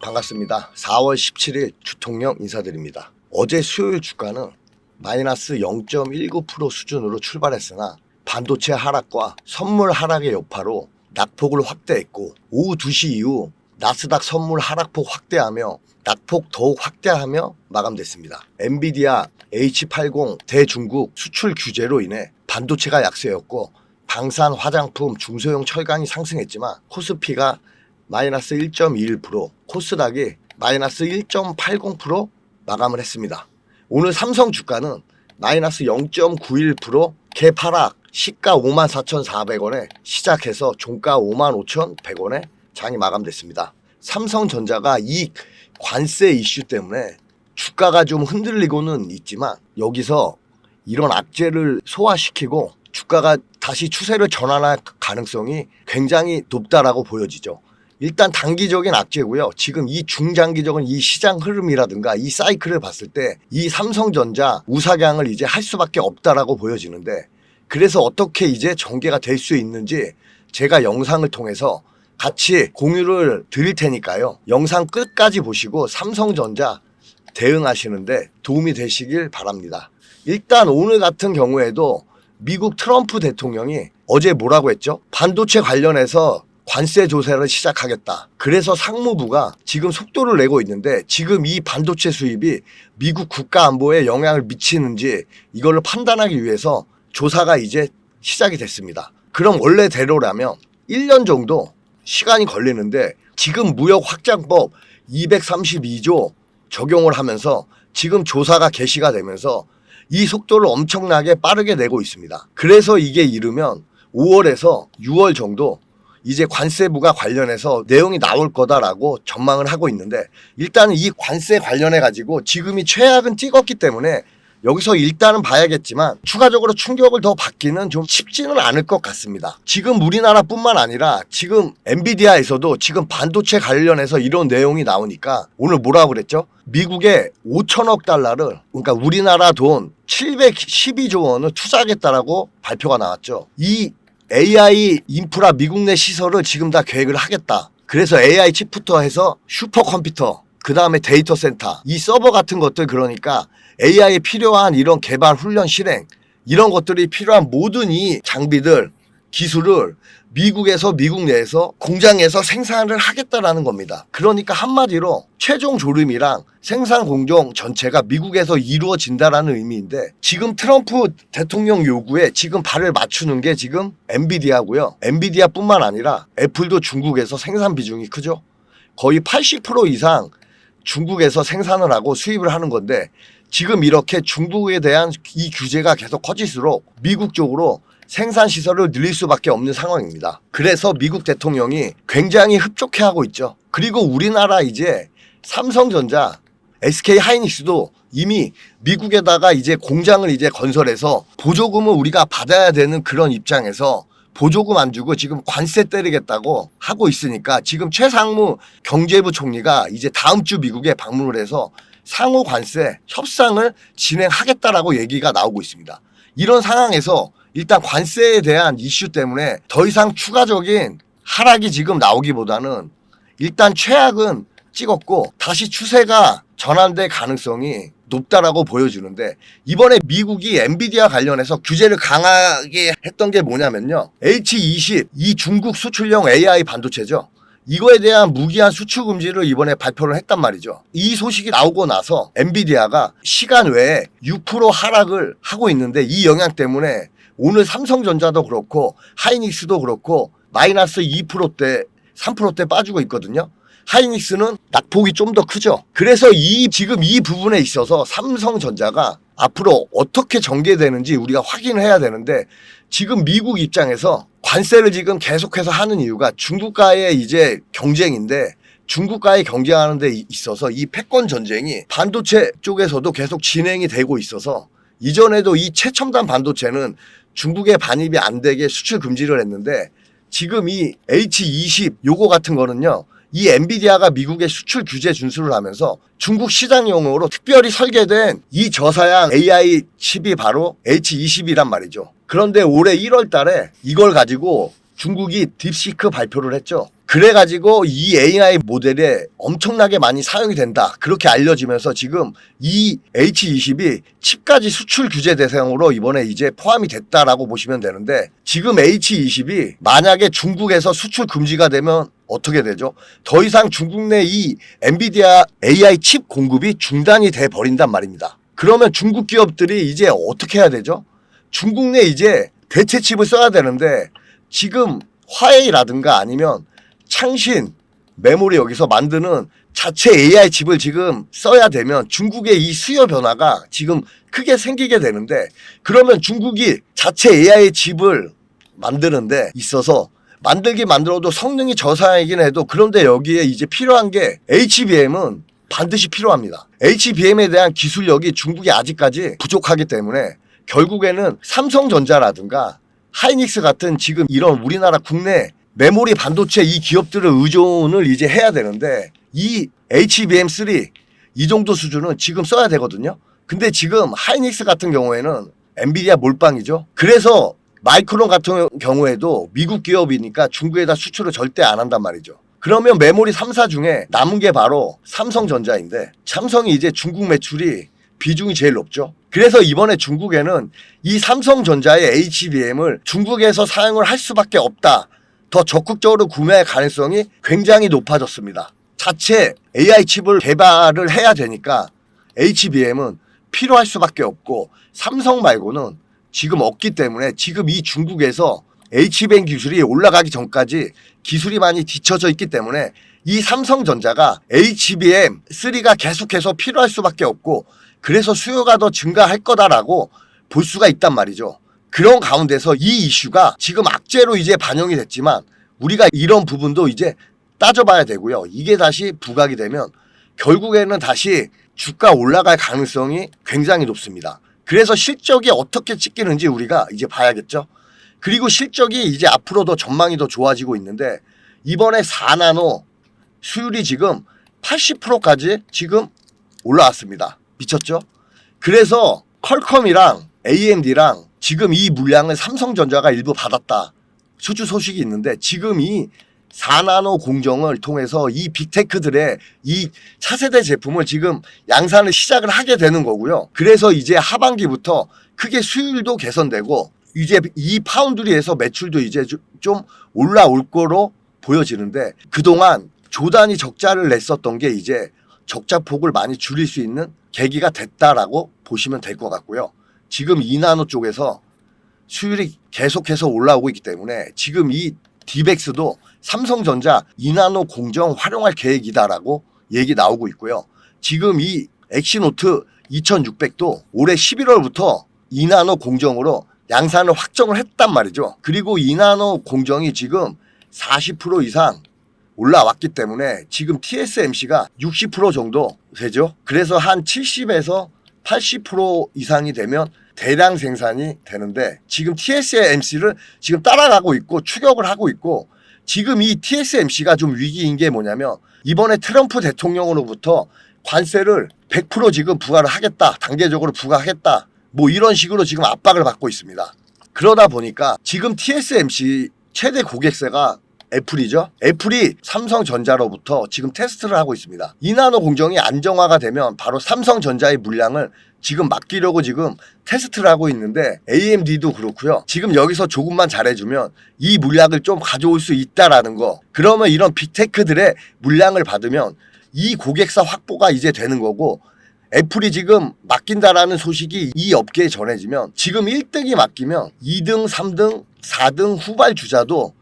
반갑습니다. 4월 17일 주통령 인사드립니다. 어제 수요일 주가는 마이너스 0.19% 수준으로 출발했으나 반도체 하락과 선물 하락의 여파로 낙폭을 확대했고 오후 2시 이후 나스닥 선물 하락폭 확대하며 낙폭 더욱 확대하며 마감됐습니다. 엔비디아 H80 대중국 수출 규제로 인해 반도체가 약세였고 방산, 화장품, 중소형 철강이 상승했지만 코스피가 마이너스 1.21%, 코스닥이 마이너스 1.80% 마감을 했습니다. 오늘 삼성 주가는 마이너스 0.91% 개파락, 시가 54,400원에 시작해서 종가 55,100원에 장이 마감됐습니다. 삼성전자가 이 관세 이슈 때문에 주가가 좀 흔들리고는 있지만 여기서 이런 악재를 소화시키고 주가가 다시 추세를 전환할 가능성이 굉장히 높다라고 보여지죠. 일단 단기적인 악재고요. 지금 이 중장기적인 이 시장 흐름이라든가 이 사이클을 봤을 때 이 삼성전자 우상향을 이제 할 수밖에 없다라고 보여지는데, 그래서 어떻게 이제 전개가 될 수 있는지 제가 영상을 통해서 같이 공유를 드릴 테니까요. 영상 끝까지 보시고 삼성전자 대응하시는데 도움이 되시길 바랍니다. 일단 오늘 같은 경우에도 미국 트럼프 대통령이 어제 뭐라고 했죠? 반도체 관련해서 관세 조사를 시작하겠다. 그래서 상무부가 지금 속도를 내고 있는데, 지금 이 반도체 수입이 미국 국가 안보에 영향을 미치는지 이거를 판단하기 위해서 조사가 이제 시작이 됐습니다. 그럼 원래대로라면 1년 정도 시간이 걸리는데 지금 무역 확장법 232조 적용을 하면서 지금 조사가 개시가 되면서 이 속도를 엄청나게 빠르게 내고 있습니다. 그래서 이게 이르면 5월에서 6월 정도 이제 관세부가 관련해서 내용이 나올 거다라고 전망을 하고 있는데, 일단은 이 관세 관련해 가지고 지금이 최악은 찍었기 때문에 여기서 일단은 봐야겠지만 추가적으로 충격을 더 받기는 좀 쉽지는 않을 것 같습니다. 지금 우리나라뿐만 아니라 지금 엔비디아에서도 지금 반도체 관련해서 이런 내용이 나오니까 오늘 뭐라고 그랬죠? 미국에 5천억 달러를, 그러니까 우리나라 돈 712조 원을 투자하겠다라고 발표가 나왔죠. 이 AI 인프라 미국 내 시설을 지금 다 계획을 하겠다. 그래서 AI 칩부터 해서 슈퍼컴퓨터, 그 다음에 데이터 센터, 이 서버 같은 것들, 그러니까 AI에 필요한 이런 개발, 훈련, 실행, 이런 것들이 필요한 모든 이 장비들, 기술을 미국에서, 미국 내에서 공장에서 생산을 하겠다라는 겁니다. 그러니까 한마디로 최종 조립이랑 생산 공정 전체가 미국에서 이루어진다라는 의미인데, 지금 트럼프 대통령 요구에 지금 발을 맞추는 게 지금 엔비디아고요. 엔비디아뿐만 아니라 애플도 중국에서 생산 비중이 크죠. 거의 80% 이상 중국에서 생산을 하고 수입을 하는 건데, 지금 이렇게 중국에 대한 이 규제가 계속 커질수록 미국 쪽으로 생산 시설을 늘릴 수밖에 없는 상황입니다. 그래서 미국 대통령이 굉장히 흡족해하고 있죠. 그리고 우리나라 이제 삼성전자, SK 하이닉스도 이미 미국에다가 이제 공장을 이제 건설해서 보조금을 우리가 받아야 되는 그런 입장에서 보조금 안 주고 지금 관세 때리겠다고 하고 있으니까, 지금 최상무 경제부 총리가 이제 다음 주 미국에 방문을 해서 상호 관세 협상을 진행하겠다라고 얘기가 나오고 있습니다. 이런 상황에서 일단 관세에 대한 이슈 때문에 더 이상 추가적인 하락이 지금 나오기보다는 일단 최악은 찍었고 다시 추세가 전환될 가능성이 높다라고 보여주는데, 이번에 미국이 엔비디아 관련해서 규제를 강하게 했던 게 뭐냐면요, H20, 이 중국 수출용 AI 반도체죠. 이거에 대한 무기한 수출 금지를 이번에 발표를 했단 말이죠. 이 소식이 나오고 나서 엔비디아가 시간 외에 6% 하락을 하고 있는데, 이 영향 때문에 오늘 삼성전자도 그렇고 하이닉스도 그렇고 마이너스 2%대, 3%대 빠지고 있거든요. 하이닉스는 낙폭이 좀 더 크죠. 그래서 지금 이 부분에 있어서 삼성전자가 앞으로 어떻게 전개되는지 우리가 확인을 해야 되는데, 지금 미국 입장에서 관세를 지금 계속해서 하는 이유가 중국과의 이제 경쟁인데, 중국과의 경쟁하는 데 있어서 이 패권 전쟁이 반도체 쪽에서도 계속 진행이 되고 있어서, 이전에도 이 최첨단 반도체는 중국에 반입이 안 되게 수출 금지를 했는데, 지금 이 H20 요거 같은 거는요, 이 엔비디아가 미국의 수출 규제 준수를 하면서 중국 시장용으로 특별히 설계된 이 저사양 AI 칩이 바로 H20이란 말이죠. 그런데 올해 1월 달에 이걸 가지고 중국이 딥시크 발표를 했죠. 그래가지고 이 AI 모델에 엄청나게 많이 사용이 된다. 그렇게 알려지면서 지금 이 H20이 칩까지 수출 규제 대상으로 이번에 이제 포함이 됐다라고 보시면 되는데, 지금 H20이 만약에 중국에서 수출 금지가 되면 어떻게 되죠? 더 이상 중국 내 이 엔비디아 AI 칩 공급이 중단이 돼 버린단 말입니다. 그러면 중국 기업들이 이제 어떻게 해야 되죠? 중국 내 이제 대체 칩을 써야 되는데, 지금 화웨이라든가 아니면 창신, 메모리 여기서 만드는 자체 AI 칩을 지금 써야 되면 중국의 이 수요 변화가 지금 크게 생기게 되는데, 그러면 중국이 자체 AI 칩을 만드는데 있어서 만들긴 만들어도 성능이 저상이긴 해도, 그런데 여기에 이제 필요한 게 HBM은 반드시 필요합니다. HBM에 대한 기술력이 중국이 아직까지 부족하기 때문에 결국에는 삼성전자라든가 하이닉스 같은 지금 이런 우리나라 국내 메모리 반도체 이 기업들을 의존을 이제 해야 되는데, 이 HBM3 이 정도 수준은 지금 써야 되거든요. 근데 지금 하이닉스 같은 경우에는 엔비디아 몰빵이죠. 그래서 마이크론 같은 경우에도 미국 기업이니까 중국에다 수출을 절대 안 한단 말이죠. 그러면 메모리 3사 중에 남은 게 바로 삼성전자인데, 삼성이 이제 중국 매출이 비중이 제일 높죠. 그래서 이번에 중국에는 이 삼성전자의 HBM을 중국에서 사용을 할 수밖에 없다. 더 적극적으로 구매할 가능성이 굉장히 높아졌습니다. 자체 AI 칩을 개발을 해야 되니까 HBM은 필요할 수밖에 없고, 삼성 말고는 지금 없기 때문에 지금 이 중국에서 HBM 기술이 올라가기 전까지 기술이 많이 뒤처져 있기 때문에 이 삼성전자가 HBM3가 계속해서 필요할 수밖에 없고, 그래서 수요가 더 증가할 거다라고 볼 수가 있단 말이죠. 그런 가운데서 이 이슈가 지금 악재로 이제 반영이 됐지만, 우리가 이런 부분도 이제 따져봐야 되고요. 이게 다시 부각이 되면 결국에는 다시 주가 올라갈 가능성이 굉장히 높습니다. 그래서 실적이 어떻게 찍히는지 우리가 이제 봐야겠죠. 그리고 실적이 이제 앞으로 더 전망이 더 좋아지고 있는데, 이번에 4나노 수율이 지금 80%까지 지금 올라왔습니다. 미쳤죠? 그래서 퀄컴이랑 AMD랑 지금 이 물량을 삼성전자가 일부 받았다. 수주 소식이 있는데, 지금 이 4나노 공정을 통해서 이 빅테크들의 이 차세대 제품을 지금 양산을 시작을 하게 되는 거고요. 그래서 이제 하반기부터 크게 수율도 개선되고, 이제 이 파운드리에서 매출도 이제 좀 올라올 거로 보여지는데, 그동안 조단위 적자를 냈었던 게 이제 적자폭을 많이 줄일 수 있는 계기가 됐다라고 보시면 될 것 같고요. 지금 2나노 쪽에서 수율이 계속해서 올라오고 있기 때문에 지금 이 디벡스도 삼성전자 2나노 공정 활용할 계획이다라고 얘기 나오고 있고요. 지금 이 엑시노트 2600도 올해 11월부터 2나노 공정으로 양산을 확정을 했단 말이죠. 그리고 2나노 공정이 지금 40% 이상 올라왔기 때문에 지금 TSMC가 60% 정도 되죠. 그래서 한 70에서 80% 이상이 되면 대량 생산이 되는데, 지금 TSMC를 지금 따라가고 있고 추격을 하고 있고, 지금 이 TSMC가 좀 위기인 게 뭐냐면, 이번에 트럼프 대통령으로부터 관세를 100% 지금 부과를 하겠다, 단계적으로 부과하겠다, 뭐 이런 식으로 지금 압박을 받고 있습니다. 그러다 보니까 지금 TSMC 최대 고객사가 애플이죠. 애플이 삼성전자로부터 지금 테스트를 하고 있습니다. 2나노 공정이 안정화가 되면 바로 삼성전자의 물량을 지금 맡기려고 지금 테스트를 하고 있는데, AMD도 그렇고요. 지금 여기서 조금만 잘해주면 이 물량을 좀 가져올 수 있다라는 거. 그러면 이런 빅테크들의 물량을 받으면 이 고객사 확보가 이제 되는 거고, 애플이 지금 맡긴다라는 소식이 이 업계에 전해지면 지금 1등이 맡기면 2등, 3등, 4등 후발 주자도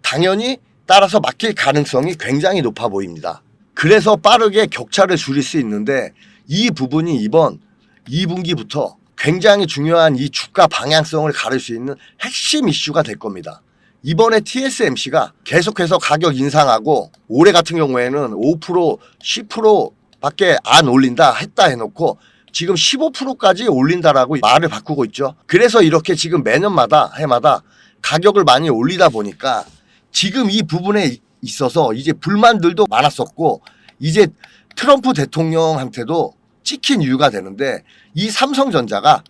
당연히 따라서 맡길 가능성이 굉장히 높아 보입니다. 그래서 빠르게 격차를 줄일 수 있는데, 이 부분이 이번 2분기부터 굉장히 중요한 이 주가 방향성을 가를 수 있는 핵심 이슈가 될 겁니다. 이번에 TSMC가 계속해서 가격 인상하고, 올해 같은 경우에는 5%, 10% 밖에 안 올린다 했다 해놓고 지금 15%까지 올린다라고 말을 바꾸고 있죠. 그래서 이렇게 지금 매년마다 해마다 가격을 많이 올리다 보니까 지금 이 부분에 있어서 이제 불만들도 많았었고, 이제 트럼프 대통령한테도 찍힌 이유가 되는데, 이 삼성전자가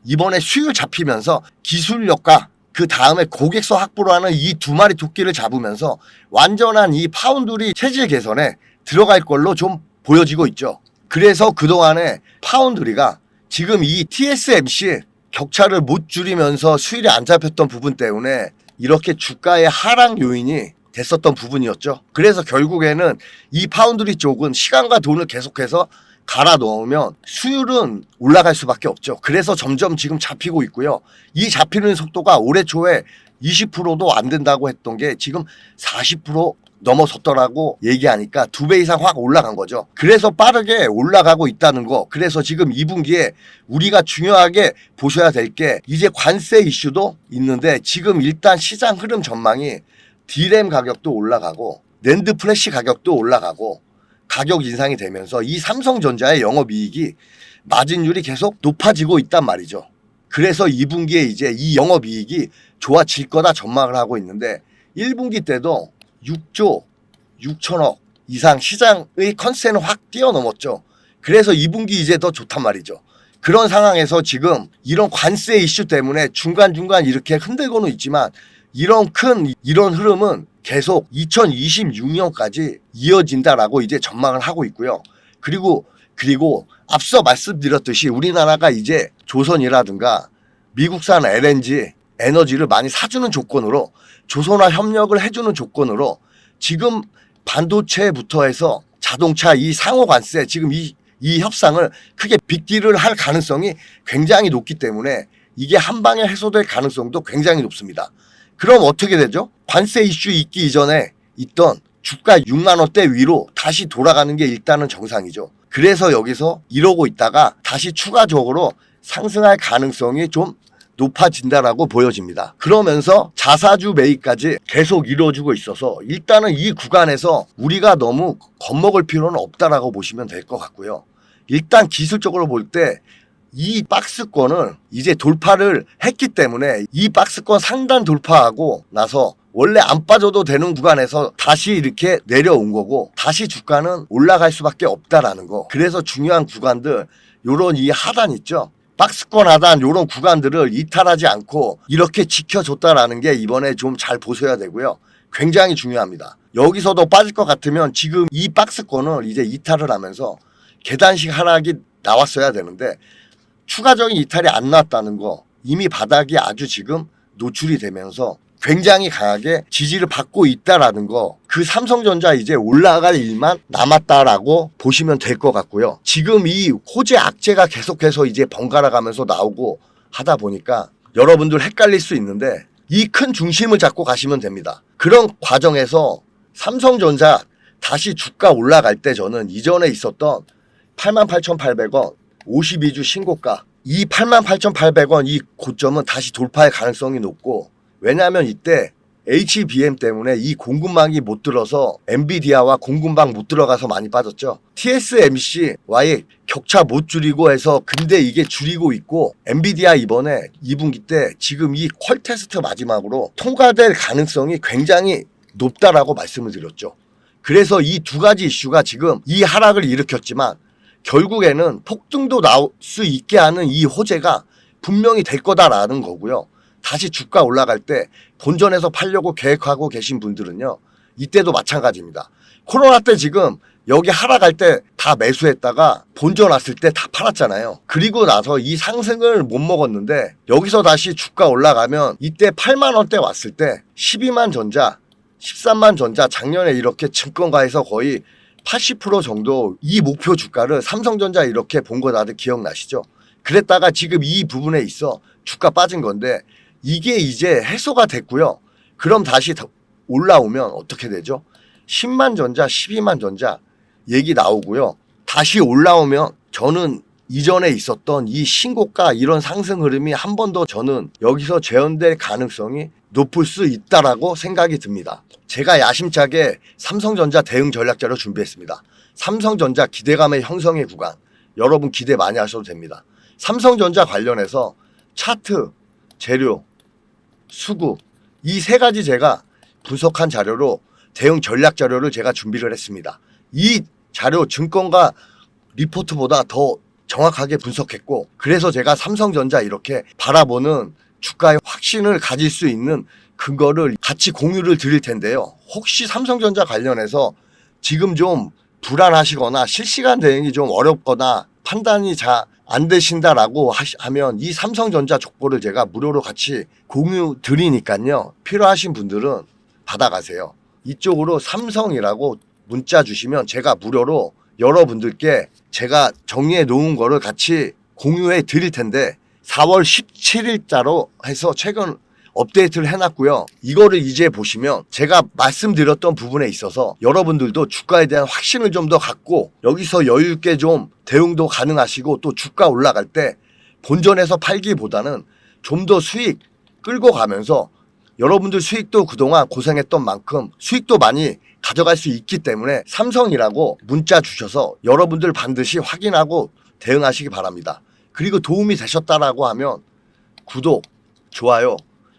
이번에 수율 잡히면서 기술력과 그 다음에 고객서 확보로 하는 이 두 마리 토끼를 잡으면서 완전한 이 파운드리 체질 개선에 들어갈 걸로 좀 보여지고 있죠. 그래서 그동안에 파운드리가 지금 이 TSMC 격차를 못 줄이면서 수율이 안 잡혔던 부분 때문에 이렇게 주가의 하락 요인이 됐었던 부분이었죠. 그래서 결국에는 이 파운드리 쪽은 시간과 돈을 계속해서 갈아 넣으면 수율은 올라갈 수밖에 없죠. 그래서 점점 지금 잡히고 있고요. 이 잡히는 속도가 올해 초에 20%도 안 된다고 했던 게 지금 40% 넘어섰더라고 얘기하니까 2배 이상 확 올라간 거죠. 그래서 빠르게 올라가고 있다는 거. 그래서 지금 2분기에 우리가 중요하게 보셔야 될 게 이제 관세 이슈도 있는데 지금 일단 시장 흐름 전망이 D램 가격도 올라가고 낸드 플래시 가격도 올라가고 가격 인상이 되면서 이 삼성전자의 영업이익이 마진율이 계속 높아지고 있단 말이죠. 그래서 2분기에 이제 이 영업이익이 좋아질 거다 전망을 하고 있는데 1분기 때도 6조 6천억 이상 시장의 컨센을 확 뛰어넘었죠. 그래서 2분기 이제 더 좋단 말이죠. 그런 상황에서 지금 이런 관세 이슈 때문에 중간중간 이렇게 흔들고는 있지만 이런 흐름은 계속 2026년까지 이어진다라고 이제 전망을 하고 있고요. 그리고 앞서 말씀드렸듯이 우리나라가 이제 조선이라든가 미국산 LNG 에너지를 많이 사주는 조건으로 조선화 협력을 해주는 조건으로 지금 반도체부터 해서 자동차 이 상호 관세 지금 이 협상을 크게 빅딜을 할 가능성이 굉장히 높기 때문에 이게 한 방에 해소될 가능성도 굉장히 높습니다. 그럼 어떻게 되죠? 관세 이슈 있기 이전에 있던 주가 6만 원대 위로 다시 돌아가는 게 일단은 정상이죠. 그래서 여기서 이러고 있다가 다시 추가적으로 상승할 가능성이 좀 높아진다라고 보여집니다. 그러면서 자사주 매입까지 계속 이루어지고 있어서 일단은 이 구간에서 우리가 너무 겁먹을 필요는 없다라고 보시면 될 것 같고요. 일단 기술적으로 볼 때 이 박스권을 이제 돌파를 했기 때문에 이 박스권 상단 돌파하고 나서 원래 안 빠져도 되는 구간에서 다시 이렇게 내려온 거고 다시 주가는 올라갈 수밖에 없다라는 거. 그래서 중요한 구간들 요런 이 하단 있죠. 박스권 하단 요런 구간들을 이탈하지 않고 이렇게 지켜줬다라는 게 이번에 좀 잘 보셔야 되고요. 굉장히 중요합니다. 여기서도 빠질 것 같으면 지금 이 박스권을 이제 이탈을 하면서 계단식 하락이 나왔어야 되는데 추가적인 이탈이 안 나왔다는 거 이미 바닥이 아주 지금 노출이 되면서 굉장히 강하게 지지를 받고 있다라는 거 그 삼성전자 이제 올라갈 일만 남았다라고 보시면 될 것 같고요. 지금 이 호재 악재가 계속해서 이제 번갈아 가면서 나오고 하다 보니까 여러분들 헷갈릴 수 있는데 이 큰 중심을 잡고 가시면 됩니다. 그런 과정에서 삼성전자 다시 주가 올라갈 때 저는 이전에 있었던 88,800원 52주 신고가 이 88,800원 이 고점은 다시 돌파할 가능성이 높고 왜냐하면 이때 HBM 때문에 이 공급망이 못 들어서 엔비디아와 공급망 못 들어가서 많이 빠졌죠. TSMC와의 격차 못 줄이고 해서 근데 이게 줄이고 있고 엔비디아 이번에 2분기 때 지금 이 퀄 테스트 마지막으로 통과될 가능성이 굉장히 높다라고 말씀을 드렸죠. 그래서 이 두 가지 이슈가 지금 이 하락을 일으켰지만 결국에는 폭등도 나올 수 있게 하는 이 호재가 분명히 될 거다라는 거고요. 다시 주가 올라갈 때 본전에서 팔려고 계획하고 계신 분들은요. 이때도 마찬가지입니다. 코로나 때 지금 여기 하락할 때 다 매수했다가 본전 왔을 때 다 팔았잖아요. 그리고 나서 이 상승을 못 먹었는데 여기서 다시 주가 올라가면 이때 8만 원대 왔을 때 12만 전자, 13만 전자 작년에 이렇게 증권가에서 거의 80% 정도 이 목표 주가를 삼성전자 이렇게 본 거 다들 기억나시죠? 그랬다가 지금 이 부분에 있어 주가 빠진 건데 이게 이제 해소가 됐고요. 그럼 다시 올라오면 어떻게 되죠? 10만 전자, 12만 전자 얘기 나오고요. 다시 올라오면 저는 이전에 있었던 이 신고가 이런 상승 흐름이 한 번 더 저는 여기서 재현될 가능성이 높을 수 있다라고 생각이 듭니다. 제가 야심차게 삼성전자 대응 전략자료 준비했습니다. 삼성전자 기대감의 형성의 구간 여러분 기대 많이 하셔도 됩니다. 삼성전자 관련해서 차트, 재료, 수급 이 세 가지 제가 분석한 자료로 대응 전략 자료를 제가 준비를 했습니다. 이 자료 증권가 리포트보다 더 정확하게 분석했고 그래서 제가 삼성전자 이렇게 바라보는 주가의 확신을 가질 수 있는 근거를 같이 공유를 드릴 텐데요. 혹시 삼성전자 관련해서 지금 좀 불안하시거나 실시간 대응이 좀 어렵거나 판단이 잘 안 되신다라고 하면 이 삼성전자 족보를 제가 무료로 같이 공유 드리니까요. 필요하신 분들은 받아가세요. 이쪽으로 삼성이라고 문자 주시면 제가 무료로 여러분들께 제가 정리해 놓은 거를 같이 공유해 드릴 텐데 4월 17일자로 해서 최근 업데이트를 해놨고요. 이거를 이제 보시면 제가 말씀드렸던 부분에 있어서 여러분들도 주가에 대한 확신을 좀 더 갖고 여기서 여유 있게 좀 대응도 가능하시고 또 주가 올라갈 때 본전에서 팔기보다는 좀 더 수익 끌고 가면서 여러분들 수익도 그동안 고생했던 만큼 수익도 많이 가져갈 수 있기 때문에 삼성이라고 문자 주셔서 여러분들 반드시 확인하고 대응하시기 바랍니다. 그리고 도움이 되셨다라고 하면 구독, 좋아요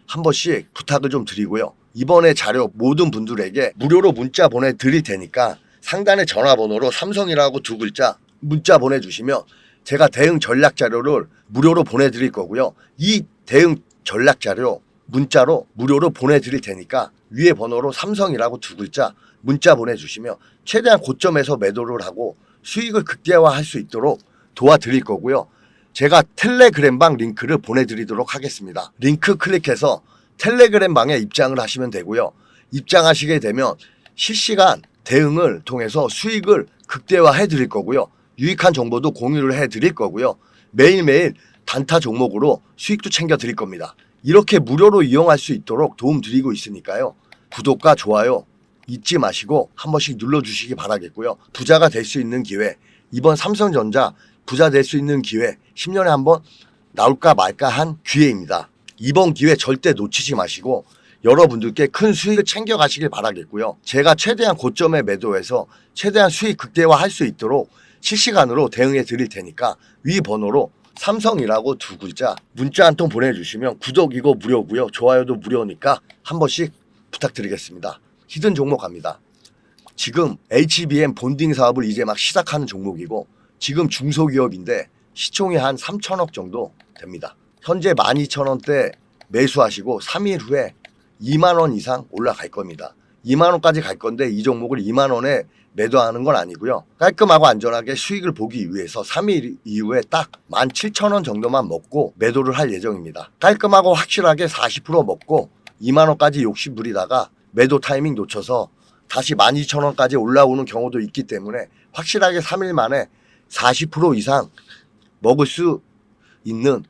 한 번씩 부탁을 좀 드리고요. 이번에 자료 모든 분들에게 무료로 문자 보내드릴 테니까 상단의 전화번호로 삼성이라고 두 글자 문자 보내주시면 제가 대응 전략 자료를 무료로 보내드릴 거고요. 이 대응 전략 자료 문자로 무료로 보내드릴 테니까 위에 번호로 삼성이라고 두 글자 문자 보내주시면 최대한 고점에서 매도를 하고 수익을 극대화할 수 있도록 도와드릴 거고요. 제가 텔레그램방 링크를 보내드리도록 하겠습니다. 링크 클릭해서 텔레그램 방에 입장을 하시면 되고요. 입장하시게 되면 실시간 대응을 통해서 수익을 극대화해 드릴 거고요. 유익한 정보도 공유를 해 드릴 거고요. 매일매일 단타 종목으로 수익도 챙겨 드릴 겁니다. 이렇게 무료로 이용할 수 있도록 도움 드리고 있으니까요. 구독과 좋아요 잊지 마시고 한 번씩 눌러주시기 바라겠고요. 부자가 될 수 있는 기회, 이번 삼성전자 부자 될 수 있는 기회 10년에 한 번 나올까 말까 한 기회입니다. 이번 기회 절대 놓치지 마시고 여러분들께 큰 수익을 챙겨가시길 바라겠고요. 제가 최대한 고점에 매도해서 최대한 수익 극대화할 수 있도록 실시간으로 대응해 드릴 테니까 위 번호로 삼성이라고 두 글자 문자 한 통 보내주시면 구독 이거 무료고요. 좋아요도 무료니까 한 번씩 부탁드리겠습니다. 히든 종목 갑니다. 지금 HBM 본딩 사업을 이제 막 시작하는 종목이고 지금 중소기업인데 시총이 한 3천억 정도 됩니다. 현재 12,000원대 매수하시고 3일 후에 2만 원 이상 올라갈 겁니다. 2만 원까지 갈 건데 이 종목을 2만 원에 매도하는 건 아니고요. 깔끔하고 안전하게 수익을 보기 위해서 3일 이후에 딱 17,000원 정도만 먹고 매도를 할 예정입니다. 깔끔하고 확실하게 40% 먹고 2만 원까지 욕심 부리다가 매도 타이밍 놓쳐서 다시 12,000원까지 올라오는 경우도 있기 때문에 확실하게 3일 만에 40% 이상 먹을 수 있는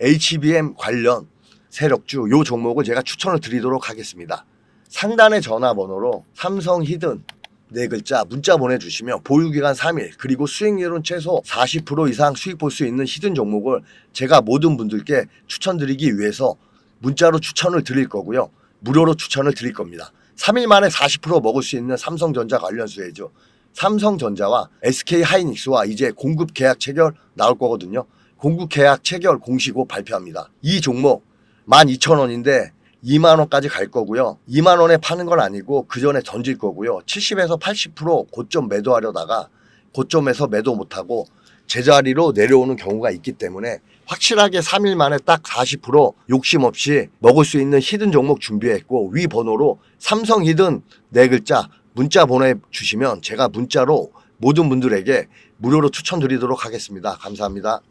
HBM 관련 세력주 요 종목을 제가 추천을 드리도록 하겠습니다. 상단의 전화번호로 삼성 히든 네 글자 문자 보내주시면 보유기간 3일 그리고 수익률은 최소 40% 이상 수익 볼 수 있는 히든 종목을 제가 모든 분들께 추천드리기 위해서 문자로 추천을 드릴 거고요. 무료로 추천을 드릴 겁니다. 3일 만에 40% 먹을 수 있는 삼성전자 관련 수혜죠. 삼성전자와 SK하이닉스와 이제 공급 계약 체결 나올 거거든요. 공급 계약 체결 공시고 발표합니다. 이 종목 12,000원인데 2만 원까지 갈 거고요. 2만 원에 파는 건 아니고 그 전에 던질 거고요. 70에서 80% 고점 매도하려다가 고점에서 매도 못하고 제자리로 내려오는 경우가 있기 때문에 확실하게 3일 만에 딱 40% 욕심 없이 먹을 수 있는 히든 종목 준비했고 위 번호로 삼성 히든 네 글자 문자 보내주시면 제가 문자로 모든 분들에게 무료로 추천드리도록 하겠습니다. 감사합니다.